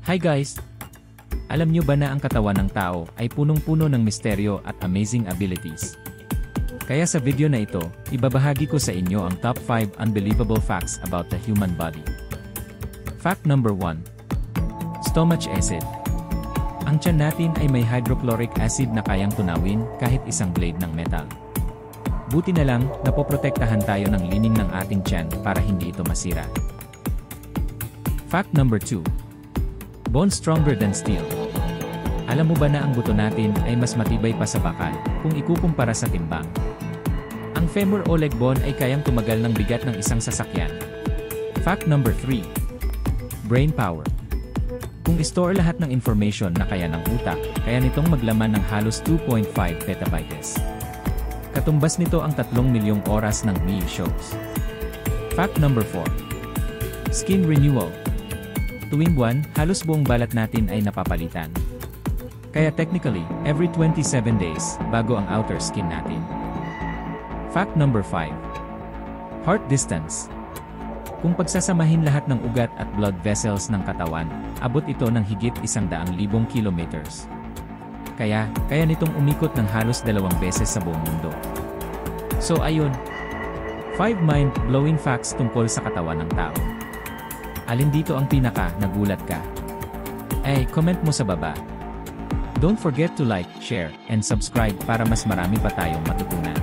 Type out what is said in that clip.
Hi guys! Alam nyo ba na ang katawan ng tao ay punong-puno ng misteryo at amazing abilities? Kaya sa video na ito, ibabahagi ko sa inyo ang top 5 unbelievable facts about the human body. Fact number 1. Stomach acid. Ang tiyan natin ay may hydrochloric acid na kayang tunawin kahit isang blade ng metal. Buti na lang, napoprotektahan tayo ng lining ng ating tiyan para hindi ito masira. Fact number 2. Bone stronger than steel. Alam mo ba na ang buto natin ay mas matibay pa sa bakal kung ikukumpara sa timbang? Ang femur o leg bone ay kayang tumagal ng bigat ng isang sasakyan. Fact number 3. Brain power. Kung i-store lahat ng information na kaya ng utak, kaya nitong maglaman ng halos 2.5 petabytes. Katumbas nito ang 3 milyong oras ng Mii shows. Fact number 4. Skin renewal. Tuwing buwan, halos buong balat natin ay napapalitan. Kaya technically, every 27 days, bago ang outer skin natin. Fact number 5. Heart distance. Kung pagsasamahin lahat ng ugat at blood vessels ng katawan, abot ito ng higit 100,000 kilometers. Kaya nitong umikot ng halos 2 beses sa buong mundo. So ayun, 5 mind-blowing facts tungkol sa katawan ng tao. Alin dito ang pinaka-nagulat ka? Comment mo sa baba. Don't forget to like, share, and subscribe para mas marami pa tayong matutunan.